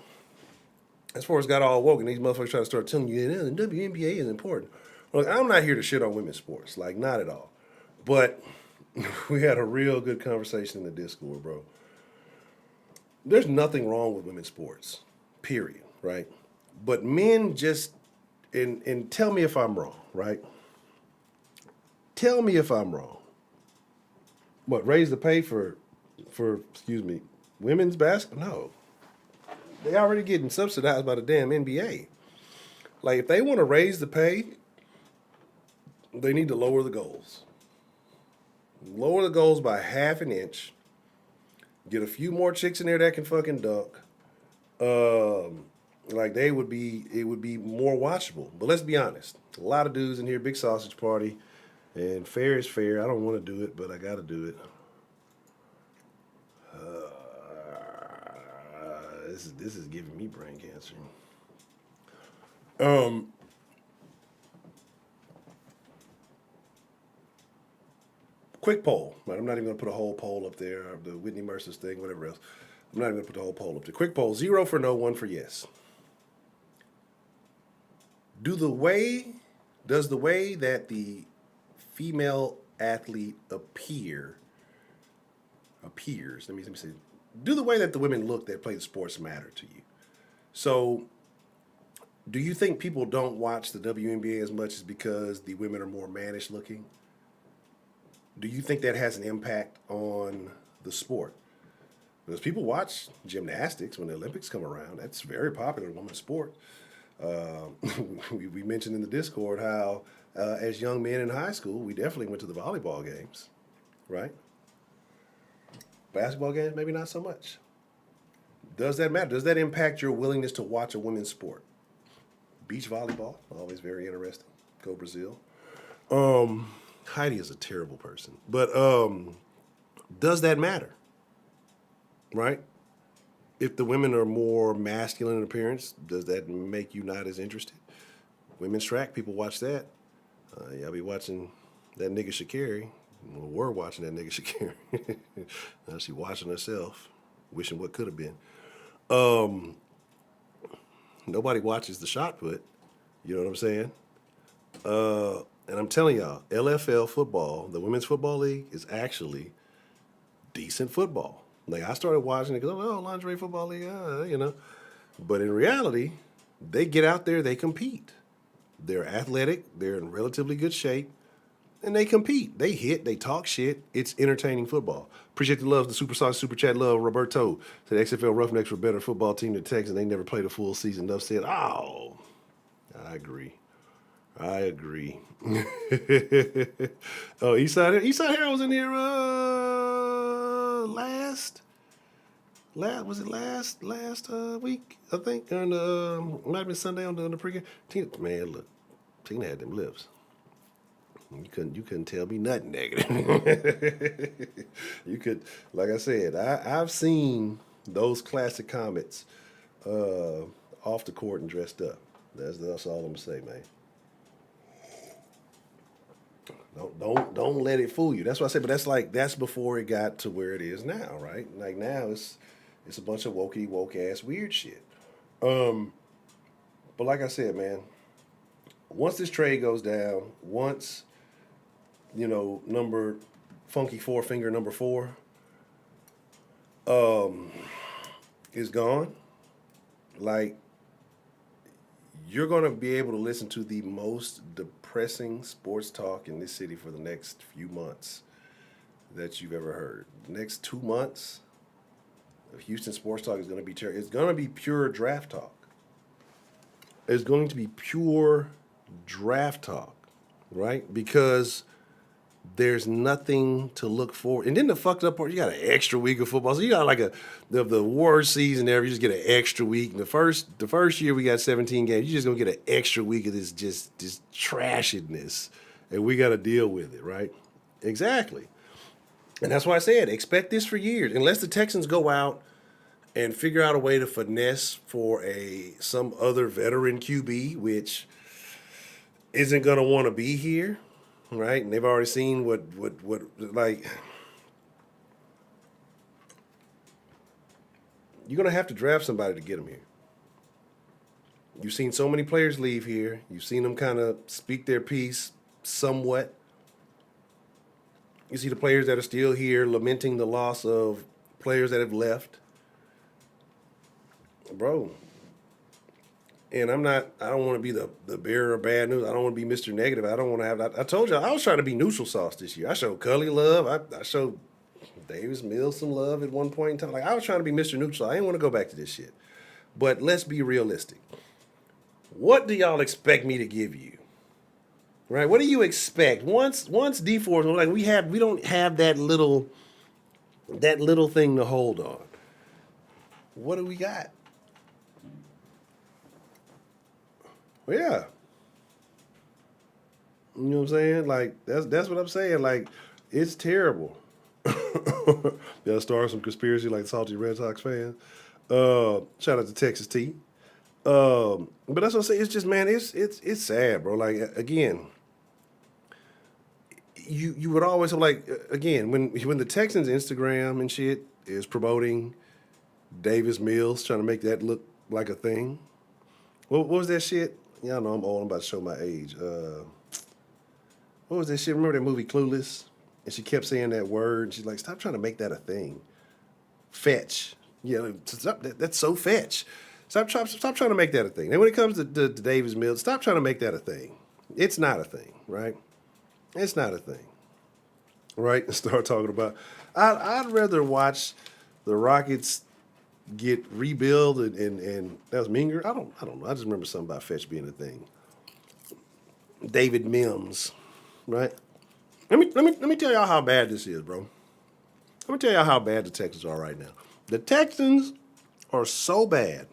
As far as got all woke, and these motherfuckers try to start telling you, yeah, the WNBA is important. Look, I'm not here to shit on women's sports. Like, not at all. But we had a real good conversation in the Discord, bro. There's nothing wrong with women's sports, period, right? But men just, and tell me if I'm wrong, right? Tell me if I'm wrong. What, raise the pay for women's basketball? No. They already getting subsidized by the damn NBA. Like, if they want to raise the pay, they need to lower the goals. Lower the goals by half an inch. Get a few more chicks in there that can fucking dunk. Like, it would be more watchable. But let's be honest. A lot of dudes in here, big sausage party. And fair is fair. I don't want to do it, but I got to do it. This is giving me brain cancer. Quick poll. Right, I'm not even going to put a whole poll up there. The Whitney Mercilus thing, whatever else. I'm not even going to put the whole poll up there. Quick poll. 0 for no, 1 for yes. Does the way that the female athlete appears, let me say, do the way that the women look that play the sports matter to you? So, do you think people don't watch the WNBA as much as because the women are more mannish looking? Do you think that has an impact on the sport? Because people watch gymnastics when the Olympics come around. That's very popular women's sport. We mentioned in the Discord how as young men in high school, we definitely went to the volleyball games, right? Basketball games, maybe not so much. Does that matter? Does that impact your willingness to watch a women's sport? Beach volleyball, always very interesting. Go Brazil. Heidi is a terrible person. But does that matter? Right? If the women are more masculine in appearance, does that make you not as interested? Women's track, people watch that. Y'all be watching that nigga Sha'Carri. Well, we're watching that nigga Sha'Carri. Now she watching herself, wishing what could have been. Nobody watches the shot put. You know what I'm saying? And I'm telling y'all, LFL football, the Women's Football League, is actually decent football. Like, I started watching it because, oh, lingerie football league, you know. But in reality, they get out there, they compete. They're athletic, they're in relatively good shape, and they compete. They hit, they talk shit. It's entertaining football. Appreciate the love, the Super Sauce, Super Chat love, Roberto. Said XFL Roughnecks were a better football team than the Texans. They never played a full season. Enough said, oh, I agree. Oh, Eastside Harold was in here last week, I think, on might have been Sunday on the pregame. Tina, man, look, Tina had them lips. You couldn't tell me nothing negative. You could, like I said, I've seen those classic comments off the court and dressed up. That's all I'm gonna say, man. Don't let it fool you. That's what I say. But that's before it got to where it is now, right? Like now it's a bunch of woke ass weird shit. But like I said, man, once this trade goes down, once number funky four finger number 4 is gone, like you're gonna be able to listen to the most depressing sports talk in this city for the next few months that you've ever heard. The next 2 months of Houston sports talk is gonna be terrible. It's gonna be pure draft talk. It's going to be pure draft talk, right? Because there's nothing to look forward. And then the fucked up part, you got an extra week of football. So you got like the worst season ever. You just get an extra week. And the first year we got 17 games. You just gonna get an extra week of this trashedness, and we got to deal with it, right? Exactly. And that's why I said expect this for years, unless the Texans go out and figure out a way to finesse for some other veteran QB, which isn't gonna want to be here. Right, and they've already seen what like you're gonna have to draft somebody to get them here. You've seen so many players leave here. You've seen them kind of speak their piece somewhat. You see the players that are still here lamenting the loss of players that have left, bro. And I don't want to be the bearer of bad news. I don't want to be Mr. Negative. I don't want to have, I told you, I was trying to be neutral sauce this year. I showed Cully love. I showed Davis Mills some love at one point in time. Like, I was trying to be Mr. Neutral. I didn't want to go back to this shit. But let's be realistic. What do y'all expect me to give you? Right? What do you expect? Once D4 is like we don't have that little thing to hold on. What do we got? Well, yeah. You know what I'm saying? Like, that's what I'm saying. Like, it's terrible. Gotta start some conspiracy like salty Red Sox fans. Shout out to Texas T. But that's what I'm saying. It's just, man, it's sad, bro. Like, again, you would always have, like, again, when the Texans Instagram and shit is promoting Davis Mills, trying to make that look like a thing. What was that shit? Y'all know I'm old. I'm about to show my age. What was that shit? Remember that movie Clueless? And she kept saying that word. She's like, stop trying to make that a thing. Fetch. Yeah, that's so fetch. Stop trying to make that a thing. And when it comes to Davis Mills, stop trying to make that a thing. It's not a thing, right? It's not a thing, right? Start talking about. I'd rather watch the Rockets get rebuild and that was Minger. I don't know. I just remember something about Fetch being a thing. David Mims, right? Let me tell y'all how bad this is, bro. Let me tell y'all how bad the Texans are right now. The Texans are so bad.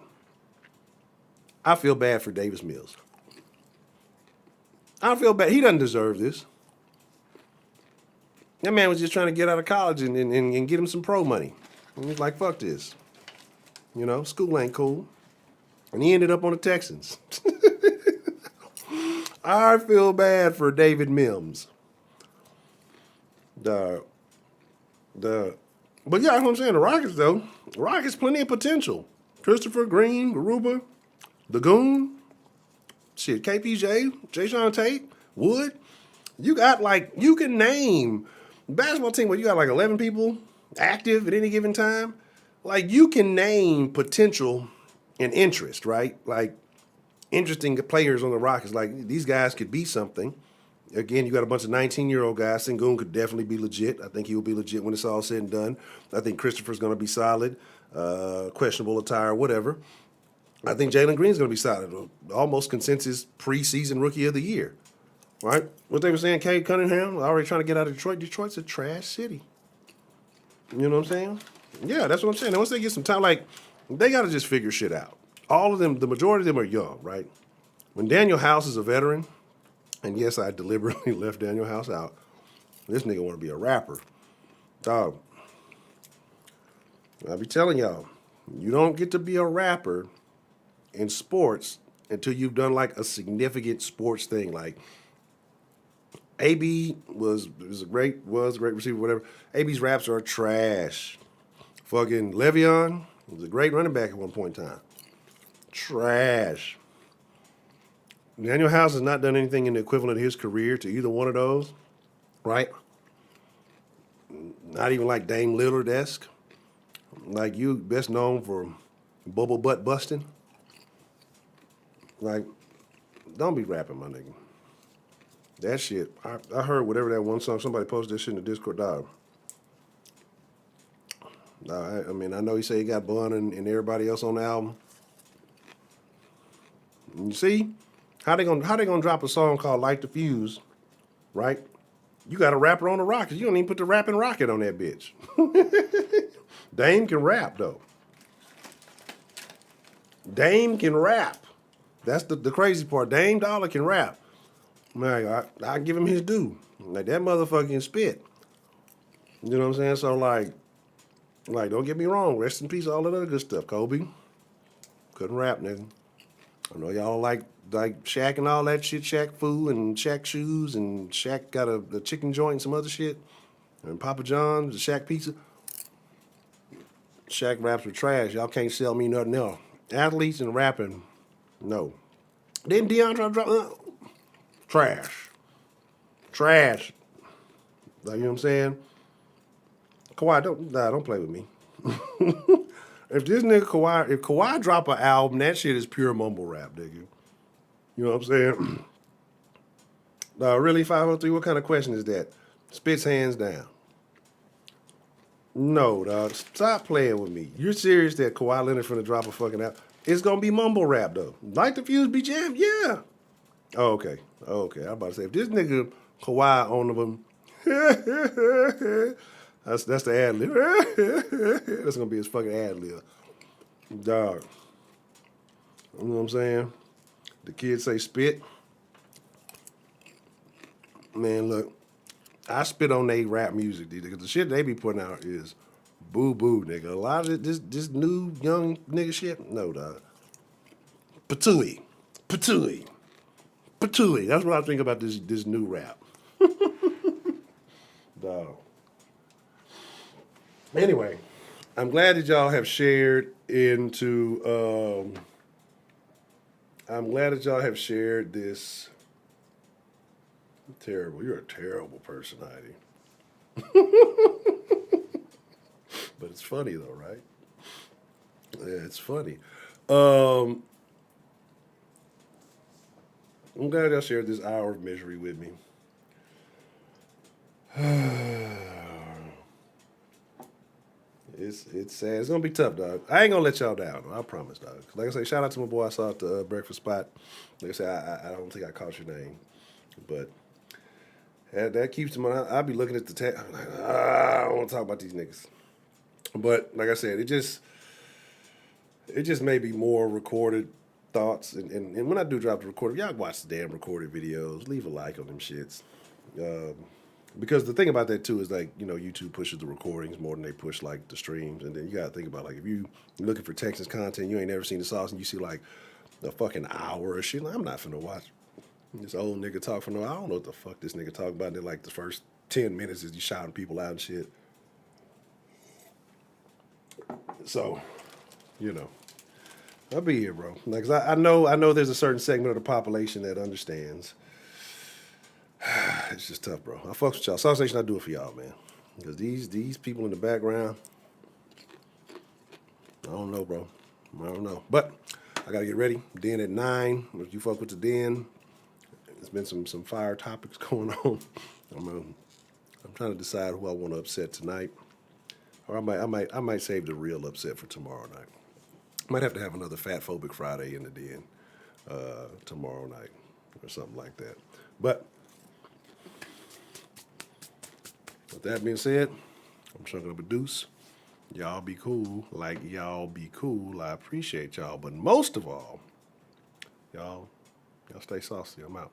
I feel bad for Davis Mills. I feel bad. He doesn't deserve this. That man was just trying to get out of college and get him some pro money. And he's like, fuck this. You know, school ain't cool. And he ended up on the Texans. I feel bad for David Mims. But yeah, that's what I'm saying. The Rockets, though. The Rockets, plenty of potential. Christopher Green, Garuba, the Goon, shit, KPJ, Jay-Sean Tate, Wood. You got, like, you can name basketball team where you got like 11 people active at any given time. Like, you can name potential and interest, right? Like, interesting players on the Rockets. Like, these guys could be something. Again, you got a bunch of 19-year-old guys. Sengun could definitely be legit. I think he will be legit when it's all said and done. I think Christopher's going to be solid. Questionable attire, whatever. I think Jalen Green's going to be solid. Almost consensus preseason rookie of the year. Right? What they were saying, Cade Cunningham, already trying to get out of Detroit. Detroit's a trash city. You know what I'm saying? Yeah, that's what I'm saying. And once they get some time, like, they got to just figure shit out. All of them, the majority of them are young, right? When Daniel House is a veteran, and yes, I deliberately left Daniel House out, this nigga want to be a rapper. Dog, I be telling y'all, you don't get to be a rapper in sports until you've done like a significant sports thing. Like AB was a great receiver, whatever. AB's raps are trash. Fucking Le'Veon was a great running back at one point in time. Trash. Daniel House has not done anything in the equivalent of his career to either one of those, right? Not even like Dame Lillard-esque. Like you best known for bubble butt busting. Like, don't be rapping, my nigga. That shit, I heard whatever that one song, somebody posted this shit in the Discord, dog. I mean, I know he said he got Bun and everybody else on the album. And you see, how they gonna drop a song called Light the Fuse, right? You got a rapper on the Rockets. You don't even put the rapping Rocket on that bitch. Dame can rap, though. Dame can rap. That's the crazy part. Dame Dollar can rap. Man, I give him his due. Like, that motherfucker can spit. You know what I'm saying? So, like, don't get me wrong. Rest in peace, all that other good stuff. Kobe couldn't rap, nigga. I know y'all like Shaq and all that shit. Shaq food and Shaq shoes and Shaq got a chicken joint and some other shit. And Papa John's, the Shaq pizza. Shaq raps were trash. Y'all can't sell me nothing else. Athletes and rapping, no. Didn't DeAndre drop? Trash. Trash. Like, you know what I'm saying? Kawhi, don't play with me. If this nigga if Kawhi drop an album, that shit is pure mumble rap, nigga. You know what I'm saying? Really, 503, what kind of question is that? Spits hands down. No, dog. Stop playing with me. You're serious that Kawhi Leonard finna drop a fucking album? It's gonna be mumble rap, though. Like the Fuse be jammed? Yeah. Oh, okay. I'm about to say, if this nigga Kawhi on them, that's the ad lib. That's gonna be his fucking ad lib. Dog. You know what I'm saying? The kids say spit. Man, look, I spit on they rap music, dude, because the shit they be putting out is boo-boo, nigga. A lot of this new young nigga shit, no, dog. Patooey. That's what I think about this new rap. Dog. Anyway, I'm glad that y'all have shared into. I'm glad that y'all have shared this. Terrible. You're a terrible person, Heidi. But it's funny though, right? Yeah, it's funny. I'm glad y'all shared this hour of misery with me. It's sad. It's gonna be tough, dog. I ain't gonna let y'all down. I promise, dog. Like I say, shout out to my boy I saw at the breakfast spot. Like I said, I don't think I caught your name, but that keeps them on. I'll be looking at the tag. I'm like, I don't want to talk about these niggas. But like I said, it just may be more recorded thoughts. And when I do drop the recorded, y'all watch the damn recorded videos. Leave a like on them shits. Because the thing about that too is, like, you know, YouTube pushes the recordings more than they push like the streams. And then you gotta think about, like, if you're looking for Texans content, you ain't never seen the sauce, and you see like a fucking hour of shit. Like, I'm not finna watch this old nigga talk for no. I don't know what the fuck this nigga talk about. And then like the first 10 minutes is you shouting people out and shit. So, you know, I'll be here, bro. Like, 'cause I know there's a certain segment of the population that understands. It's just tough, bro. I fucks with y'all. Sauce Nation, I do it for y'all, man. Because these people in the background, I don't know, bro. I don't know. But I gotta get ready. Den at 9. If you fuck with the den, there's been some fire topics going on. I'm trying to decide who I want to upset tonight. Or I might save the real upset for tomorrow night. Might have to have another Fat Phobic Friday in the den tomorrow night or something like that. But with that being said, I'm chugging up a deuce. Y'all be cool. Like, y'all be cool. I appreciate y'all. But most of all, y'all stay saucy. I'm out.